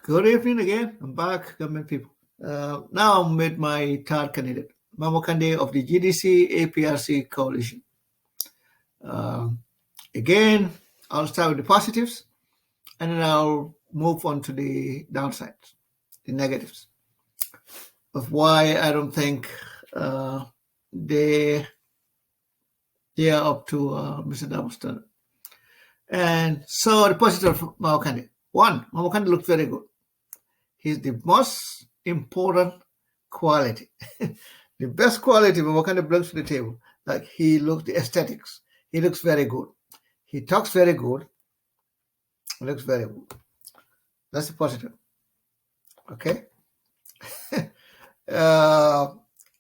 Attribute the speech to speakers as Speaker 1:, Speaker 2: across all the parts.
Speaker 1: Good evening again. I'm back, government people. Now I'm with my third candidate, Mama Kandeh of the GDC-APRC coalition. Um, Again, I'll start with the positives, and then I'll move on to the downsides, the negatives of why I don't think they they are up to Mr. Damo's standard. And so the positive of Mama Kandeh. One, Mama Kandeh looks very good. He's the most important quality. The best quality Mama Kandeh brings to the table. Like the aesthetics. He looks very good. He talks very good. He looks very good. That's the positive. Okay. uh,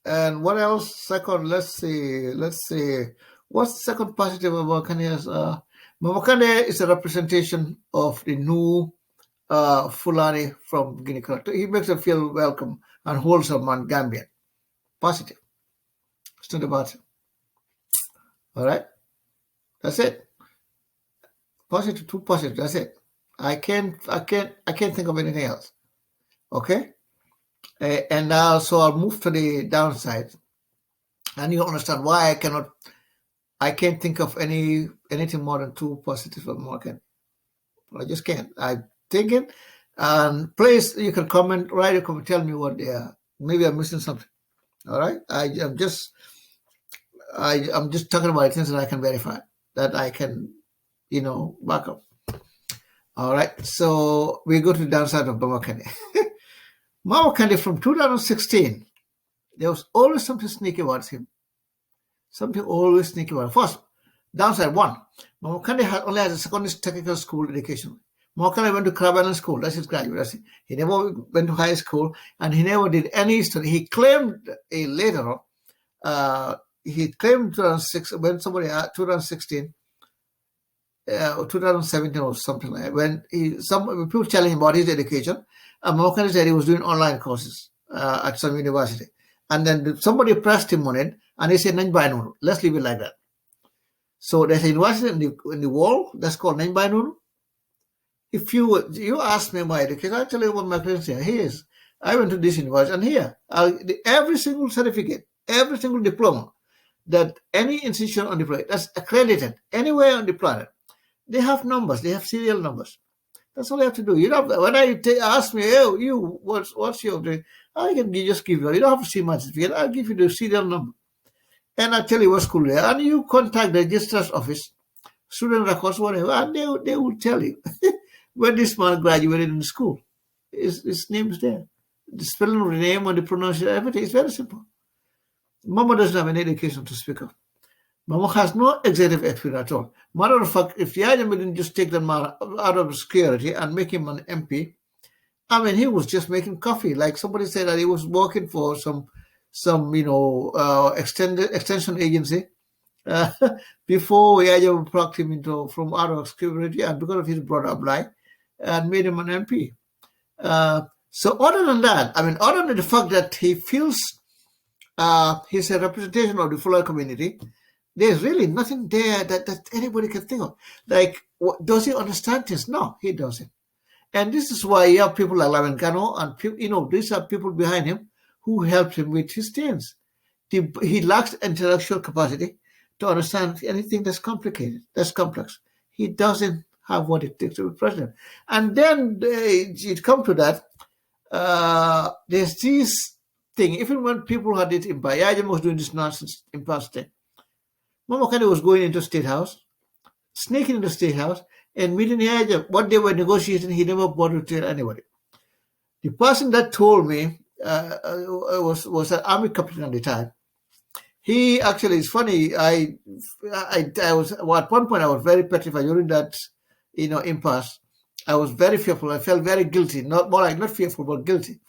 Speaker 1: and what else? Second, let's see. What's the second positive about Kandeh? Mama Kandeh is a representation of the new Fulani from Guinea-Conakry. He makes them feel welcome and wholesome and Gambian. Positive. It's not about it. All right. That's it. Positive, two positive. That's it. I can't think of anything else. Okay. And now, so I'll move to the downside, and you understand why I can't think of anything more than two positive for Morgan. I just can't. I'm thinking, and please, you can comment, write a comment, tell me what they are. Maybe I'm missing something. All right. I'm just talking about things that I can verify, that I can, back up. All right. So we go to the downside of Mama Kandeh. Mama Kandeh from 2016, there was always something sneaky about him. Something always sneaky about him. First, downside one, Mama Kandeh only has a secondary technical school education. Mama Kandeh went to Carabana School. That's his graduate. That's it. He never went to high school, and he never did any study. He claimed later on, he claimed 2006 when somebody 2016 or 2017 or something like that, when some people telling him about his education, and Mama Kandeh said he was doing online courses at some university, and then somebody pressed him on it, and he said, "Nanjbai, let's leave it like that." So there's a university in the world that's called Nanjbai. If you ask me my education, I'll tell you what my friends say. Here's, I went to this university, and here, every single certificate, every single diploma that any institution on the planet that's accredited anywhere on the planet, they have numbers, they have serial numbers. That's all you have to do. You don't have, when ask me, hey, what's your day? I can just give you. You don't have to see my certificate. I'll give you the serial number, and I'll tell you what school they are. And you contact the registrar's office, student records, whatever, and they will tell you when this man graduated in the school. His name is there. The spelling of the name and the pronunciation, everything is very simple. Mama doesn't have any education to speak of. Mama has no executive experience at all. Matter of fact, if Yajam didn't just take the man out of security and make him an MP, I mean, he was just making coffee. Like somebody said that he was working for some extension agency before Yajam plucked him from out of security, and because of his brought-up life, and made him an MP. So other than that, I mean, other than the fact that he feels he's a representation of the Fulani community, there's really nothing there that anybody can think of. Like, does he understand this? No, he doesn't. And this is why you have people like Lamin Gano, and these are people behind him who helped him with his things. He lacks intellectual capacity to understand anything that's complicated, that's complex. He doesn't have what it takes to be president. And then it comes to that, there's this thing, even when people had it in Bayajam was doing this nonsense in past thing. Mama Kandeh was going into State House, sneaking into State House, and meeting Yajam. What they were negotiating, he never bothered to tell anybody. The person that told me was an army captain at the time. He actually, it's funny, I was, well, at one point I was very petrified during that, impasse. I was very fearful. I felt very guilty, not fearful, but guilty.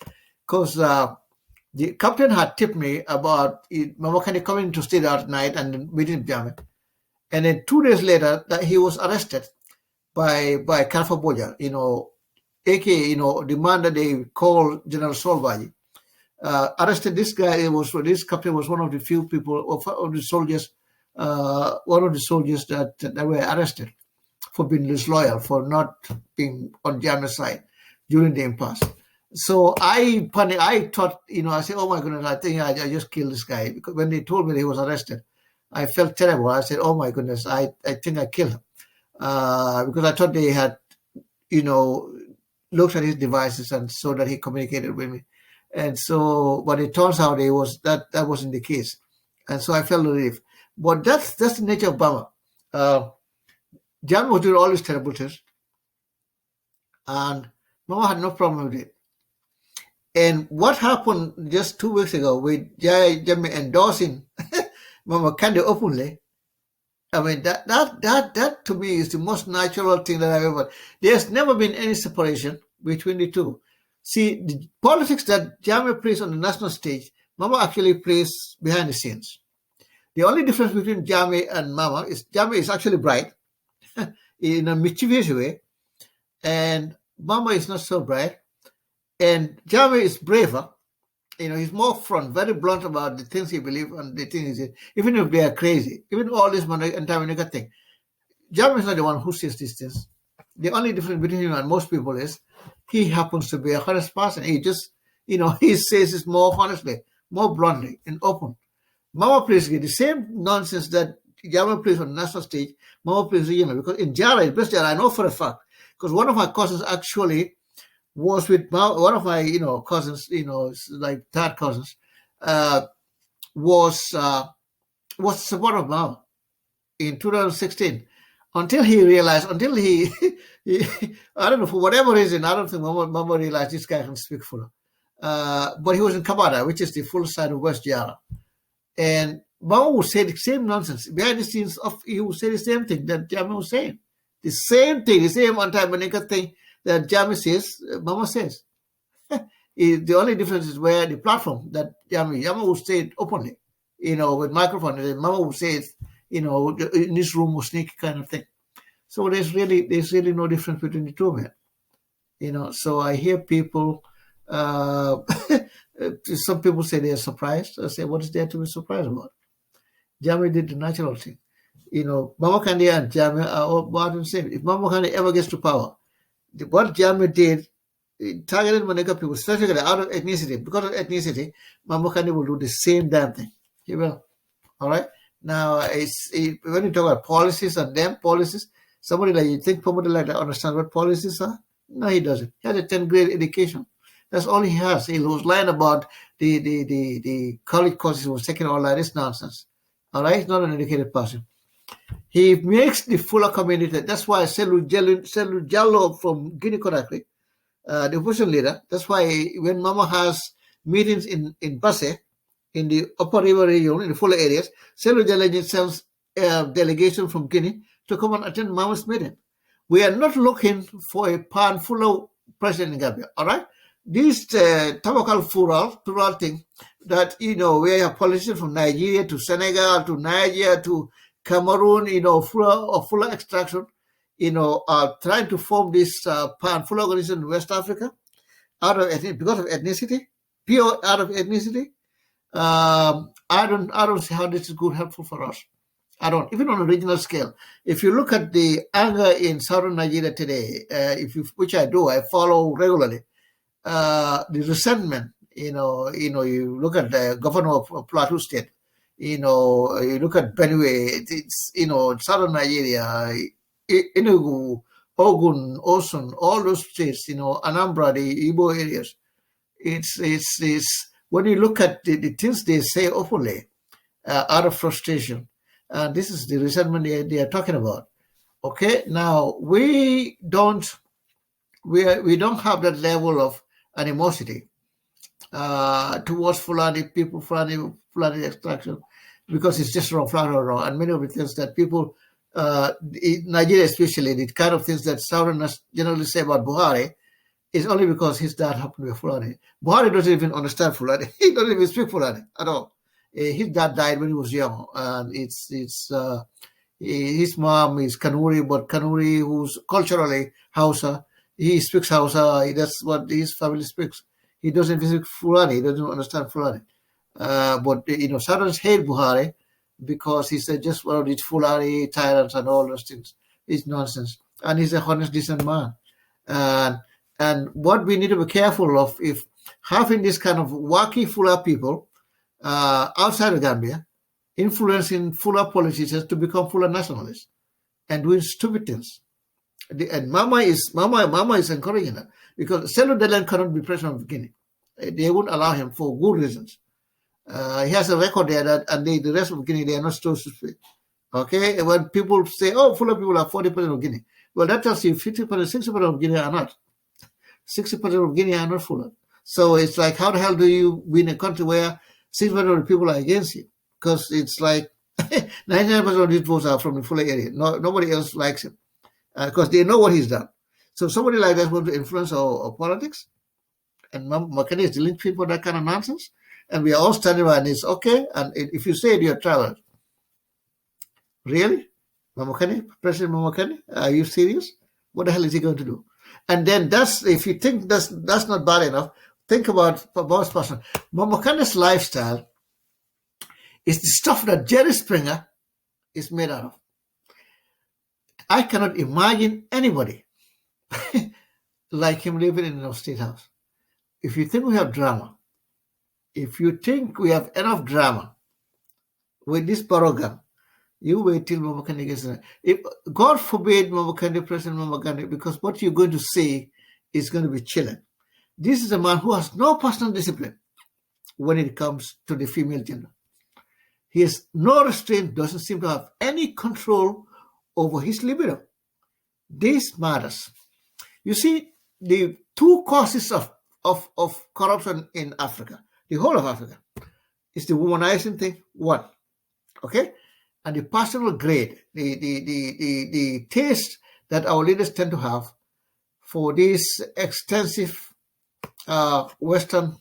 Speaker 1: Because the captain had tipped me about Mama Kandeh coming to State House at night and meeting Jame. And then 2 days later, that he was arrested by Kalfa Boja, aka, the man that they call General Solvaji. Arrested this guy. This captain was one of the few people of the soldiers, that were arrested for being disloyal, for not being on Jammeh's side. during the impasse. So I panicked. I thought, I said, oh my goodness, I think I just killed this guy. Because when they told me that he was arrested, I felt terrible. I said, oh my goodness, I think I killed him. Because I thought they had, looked at his devices and saw that he communicated with me. And so, but it turns out that wasn't the case. And so I felt relief. But that's the nature of Burma. Jammeh was doing all these terrible things. And Mama had no problem with it. And what happened just 2 weeks ago with Jammeh endorsing Mama Kandeh openly, I mean, that to me is the most natural thing that I've ever. There's never been any separation between the two. See, the politics that Jammeh plays on the national stage, Mama actually plays behind the scenes. The only difference between Jammeh and Mama is Jammeh is actually bright in a mischievous way, and Mama is not so bright. And Jammeh is braver. He's more front, very blunt about the things he believes and the things he says, even if they are crazy, even all this anti-Monica thing. Jammeh is not the one who says these things. The only difference between him and most people is he happens to be a honest person. He just, he says it more honestly, more bluntly and open. Mama plays the same nonsense that Jammeh plays on the national stage. Mama plays the because in Jara, best Jara, I know for a fact, because one of my cousins actually was with one of my, cousins, like third cousins, was supporter of Mao in 2016 until he realized, he I don't know, for whatever reason, I don't think Mama realized this guy can speak full. But he was in Kabada, which is the full side of West Jara. And Mama would say the same nonsense. Behind the scenes, he would say the same thing that Jammeh was saying. The same thing, the same anti-Monica thing that Jammeh says, Mama says. The only difference is where the platform that Jammeh would say it openly, with microphone, and Mama would say it, in this room was sneaky kind of thing. So there's really no difference between the two men. So I hear people, some people say they're surprised. I say, what is there to be surprised about? Jammeh did the natural thing. Mama Kandeh and Jammeh are all about the same. If Mama Kandeh ever gets to power, what Jammeh did, targeted Monica people, specifically out of ethnicity, because of ethnicity, Mama Kandeh will do the same damn thing. He will. All right? Now, when you talk about policies and them policies, somebody like that understands what policies are? No, he doesn't. He has a 10th grade education. That's all he has. He was lying about the college courses he was taking, all that. It's nonsense. All right? He's not an educated person. He makes the fuller community. That's why Selu Jallo from Guinea-Conakry, the opposition leader, that's why when Mama has meetings in Basse, in the upper river region, in the fuller areas, Selu Jallo sends a delegation from Guinea to come and attend Mama's meeting. We are not looking for a pan-fuller president in Gambia, all right? This Tabakal plural thing that, we have politicians from Nigeria to Senegal to Nigeria to Cameroon, fuller extraction, trying to form this pan-full organization in West Africa because of ethnicity, pure out of ethnicity. I don't see how this is helpful for us. I don't, even on a regional scale. If you look at the anger in southern Nigeria today, which I do, I follow regularly, the resentment, you look at the governor of Plateau State, you look at Benue, it's, southern Nigeria, Enugu, Ogun, Osun, all those states, Anambra, the Igbo areas. It's when you look at the things they say openly, out of frustration, and this is the resentment they are talking about. Okay, now we don't have that level of animosity towards Fulani people, Fulani extraction, because it's just wrong, flat or wrong. And many of the things that people, in Nigeria especially, the kind of things that Southerners generally say about Buhari is only because his dad happened to be Fulani. Buhari doesn't even understand Fulani. He doesn't even speak Fulani at all. His dad died when he was young, and his mom is Kanuri, but Kanuri, who's culturally Hausa, he speaks Hausa. That's what his family speaks. He doesn't speak Fulani. He doesn't understand Fulani. But Southerners hate Buhari because he's just one of these Fulani tyrants and all those things. It's nonsense. And he's a honest, decent man. And And what we need to be careful of, if having this kind of wacky Fula people outside of Gambia, influencing Fula politicians to become Fula nationalists and doing stupid things. And Mama is encouraging that, because Selu Delen cannot be president of Guinea. They won't allow him for good reasons. He has a record there that, and the rest of Guinea, they are not supposed to speak. Okay, and when people say, "Oh, Fula people are 40% of Guinea," well, that tells you 50%, 60% of Guinea are not. 60% of Guinea are not Fula. So it's like, how the hell do you win a country where 60% of the people are against you? Because it's like 99% of these votes are from the Fula area. No, nobody else likes him because they know what he's done. So somebody like that wants to influence our politics, and Mama Kandeh is dealing with that kind of nonsense, and we are all standing by, and it's okay. And if you say you're traveling, really, Mama Kandeh, President Mama Kandeh, are you serious? What the hell is he going to do? And then if you think that's not bad enough, think about Bob's person. Mama Kandeh's lifestyle is the stuff that Jerry Springer is made out of. I cannot imagine anybody like him living in our state house. If you think we have drama, if you think we have enough drama with this program, you wait till Mama Kandeh gets there. If God forbid Mama Kandeh, President Mama Kandeh, because what you're going to see is going to be chilling. This is a man who has no personal discipline when it comes to the female gender. He has no restraint, doesn't seem to have any control over his libido. This matters. You see, the two causes of corruption in Africa, the whole of Africa, is the womanizing thing, one, okay? And the personal grade, the taste that our leaders tend to have for this extensive Western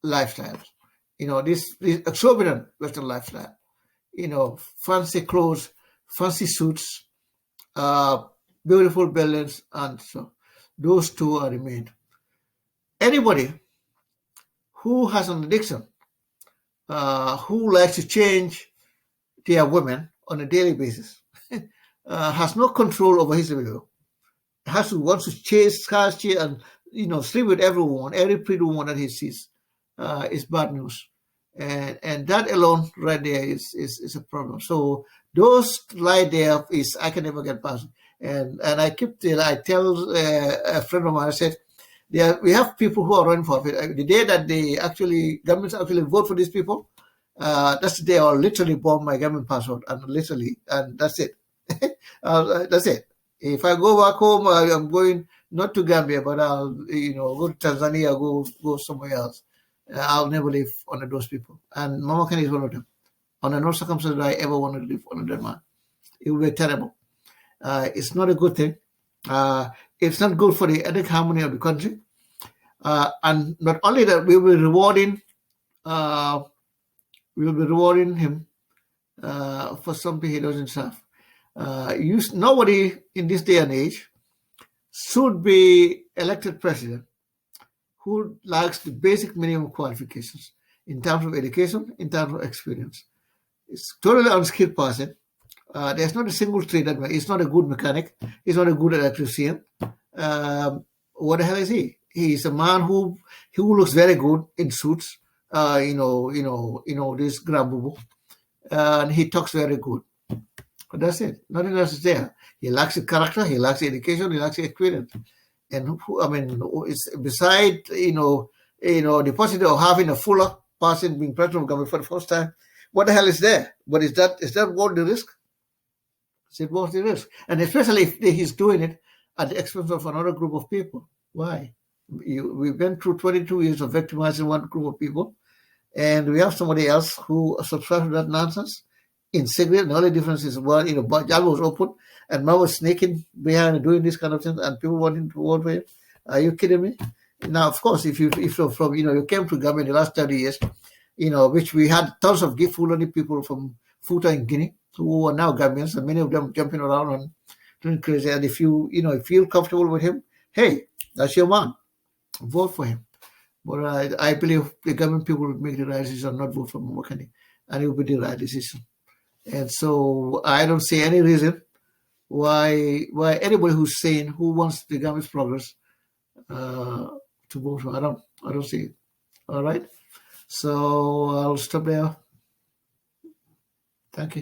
Speaker 1: lifestyle. This exorbitant Western lifestyle. Fancy clothes, fancy suits, beautiful buildings, and so those two are remained. Anybody who has an addiction, who likes to change their women on a daily basis, has no control over his libido, wants to chase, and sleep with everyone, every pretty woman that he sees, is bad news. And that alone right there is a problem. So those right there is, I can never get past. And I tell a friend of mine, I said, we have people who are running for it. The day that governments actually vote for these people, that's the day I'll literally bomb my government password, and that's it. That's it. If I go back home, I'm going not to Gambia, but I'll go to Tanzania, go somewhere else. I'll never live under those people. And Mama Kandeh is one of them. Under no circumstances do I ever want to live under that man. It will be terrible. It's not a good thing. It's not good for the ethnic harmony of the country. And not only that, we will be rewarding him for something he doesn't serve. Nobody in this day and age should be elected president who lacks the basic minimum qualifications in terms of education, in terms of experience. It's totally unskilled person. There's not a single trade that he's not a good mechanic. He's not a good electrician. What the hell is he? He's a man who looks very good in suits. This Grambubu, and he talks very good. But that's it. Nothing else is there. He lacks the character. He lacks the education. He lacks the experience. And it's beside the possibility of having a fuller person being president of government for the first time. What the hell is there? But is that worth the risk? Is it worth the risk? And especially if he's doing it at the expense of another group of people. Why? We went through 22 years of victimizing one group of people, and we have somebody else who subscribes to that nonsense in secret. The only difference is, Jal was open, and Ma was sneaking behind and doing this kind of thing, and people wanting to vote for him. Are you kidding me? Now, of course, if you came to Gambia in the last 30 years, which we had tons of Fulani people from Futa in Guinea who are now Gambians, and many of them jumping around and doing crazy. And if you feel comfortable with him, hey, that's your man. Vote for him. But I believe the government people will make the right decision, not vote for Mama Kandeh, and it will be the right decision. And so I don't see any reason why anybody who wants the government's progress to move to. I don't see it. All right. So I'll stop there. Thank you.